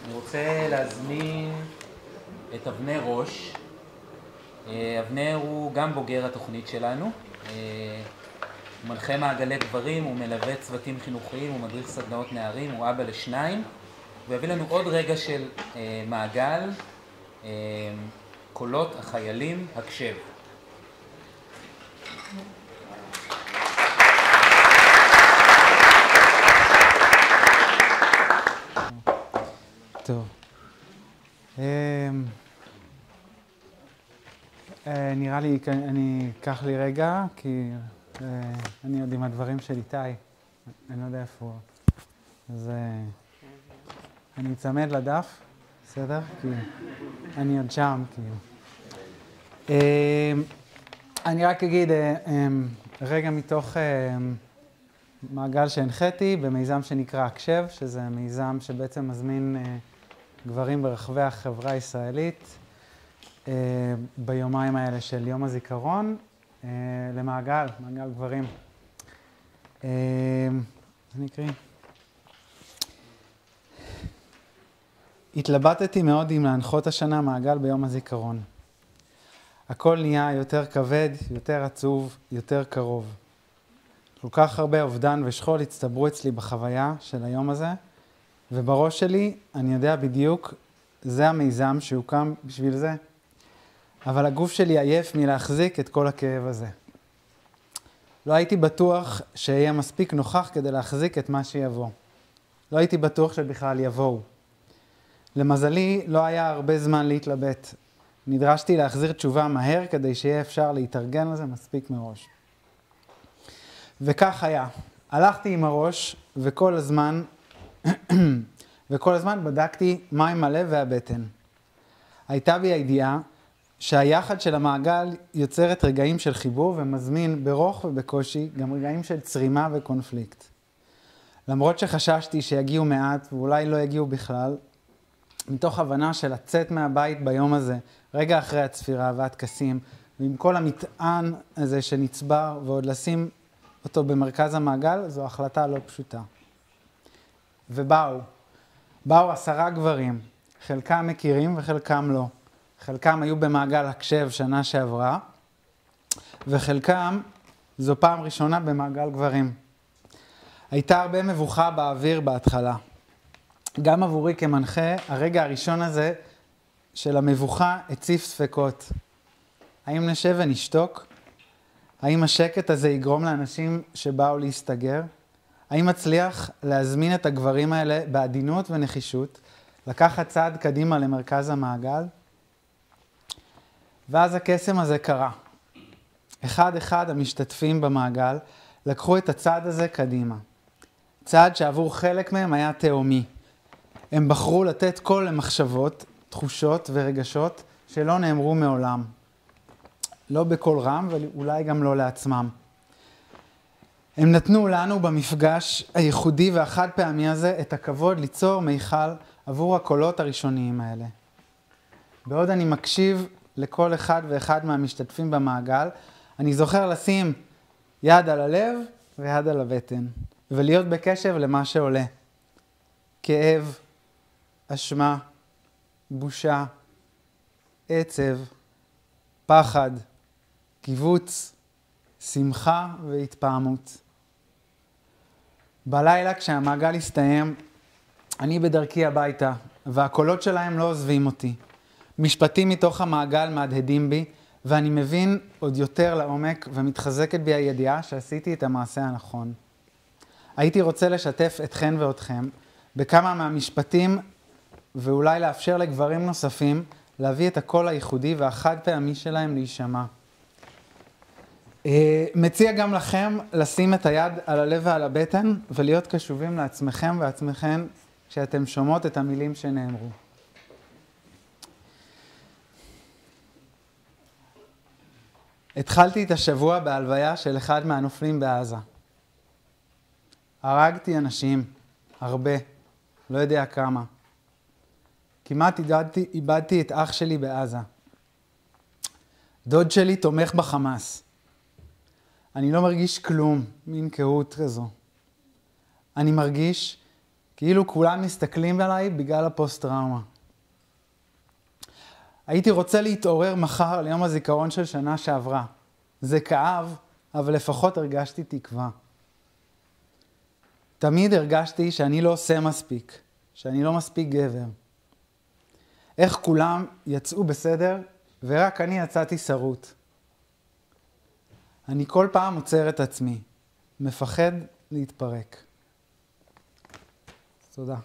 אני רוצה להזמין את אבנר ראש. אבנר הוא גם בוגר התוכנית שלנו. הוא מנחה מעגלי גברים, הוא מלווה צוותים חינוכיים, הוא מדריך סדנאות נערים, הוא אבא לשניים. הוא יביא לנו עוד רגע של מעגל, קולות החיילים, הקשב. טוב. נראה לי, אני אקח לי רגע, כי אני עוד עם הדברים של איתי. אני לא יודע איפה הוא. אז אני אצמד לדף, בסדר? כי אני עוד שם, כאילו. אני רק אגיד רגע מתוך מעגל שהנחיתי במיזם שנקרא הקשב, שזה מיזם שבעצם מזמין גברים ברחבי החברה הישראלית ביומיים האלה של יום הזיכרון למעגל, מעגל גברים. אני אקריא. התלבטתי מאוד אם להנחות השנה מעגל ביום הזיכרון. הכל נהיה יותר כבד, יותר עצוב, יותר קרוב. כל כך הרבה אובדן ושכול הצטברו אצלי בחוויה של היום הזה, ובראש שלי אני יודע בדיוק, זה המיזם שהוקם בשביל זה. אבל הגוף שלי עייף מלהחזיק את כל הכאב הזה. לא הייתי בטוח שיהיה מספיק נוכח כדי להחזיק את מה שיבוא. לא הייתי בטוח שבכלל יבואו. למזלי לא היה הרבה זמן להתלבט. נדרשתי להחזיר תשובה מהר כדי שיהיה אפשר להתארגן לזה מספיק מראש. וכך היה. הלכתי עם הראש וכל הזמן בדקתי מה עם הלב והבטן. הייתה בי הידיעה שהיחד של המעגל יוצרת רגעים של חיבור ומזמין ברוך ובקושי גם רגעים של צרימה וקונפליקט. למרות שחששתי שיגיעו מעט ואולי לא יגיעו בכלל, מתוך הבנה של לצאת מהבית ביום הזה, רגע אחרי הצפירה והטקסים, ועם כל המטען הזה שנצבר ועוד לשים אותו במרכז המעגל, זו החלטה לא פשוטה. באו 10 גברים, חלקם מכירים וחלקם לא. חלקם היו במעגל הקשב שנה שעברה, וחלקם זו פעם ראשונה במעגל גברים. הייתה הרבה מבוכה באוויר בהתחלה. גם עבורי כמנחה, הרגע הראשון הזה של המבוכה הציף ספקות. האם נשב ונשתוק? האם השקט הזה יגרום לאנשים שבאו להסתגר? האם מצליח להזמין את הגברים האלה בעדינות ונחישות, לקחת צעד קדימה למרכז המעגל? ואז הקסם הזה קרה. אחד המשתתפים במעגל לקחו את הצעד הזה קדימה. צעד שעבור חלק מהם היה תאומי. הם בחרו לתת קול למחשבות, תחושות ורגשות שלא נאמרו מעולם. לא בקול רם ואולי גם לא לעצמם. הם נתנו לנו במפגש הייחודי והחד פעמי הזה את הכבוד ליצור מיכל עבור הקולות הראשוניים האלה. בעוד אני מקשיב לכל אחד ואחד מהמשתתפים במעגל, אני זוכר לשים יד על הלב ויד על הבטן, ולהיות בקשב למה שעולה. כאב, אשמה, בושה, עצב, פחד, קיבוץ, שמחה והתפעמות. בלילה כשהמעגל הסתיים, אני בדרכי הביתה, והקולות שלהם לא עוזבים אותי. משפטים מתוך המעגל מהדהדים בי, ואני מבין עוד יותר לעומק ומתחזקת בי הידיעה שעשיתי את המעשה הנכון. הייתי רוצה לשתף אתכן ואתכם בכמה מהמשפטים, ואולי לאפשר לגברים נוספים להביא את הקול הייחודי והחד פעמי שלהם להישמע. מציע גם לכם לשים את היד על הלב ועל הבטן ולהיות קשובים לעצמכם ועצמכן כשאתם שומעות את המילים שנאמרו. התחלתי את השבוע בהלוויה של אחד מהנופלים בעזה. הרגתי אנשים, הרבה, לא יודע כמה. כמעט איבדתי את אח שלי בעזה. דוד שלי תומך בחמאס. אני לא מרגיש כלום, מין קהות כזו. אני מרגיש כאילו כולם מסתכלים עליי בגלל הפוסט-טראומה. הייתי רוצה להתעורר מחר ליום הזיכרון של שנה שעברה. זה כאב, אבל לפחות הרגשתי תקווה. תמיד הרגשתי שאני לא עושה מספיק, שאני לא מספיק גבר. איך כולם יצאו בסדר, ורק אני יצאתי שרוט. אני כל פעם עוצר את עצמי, מפחד להתפרק. תודה.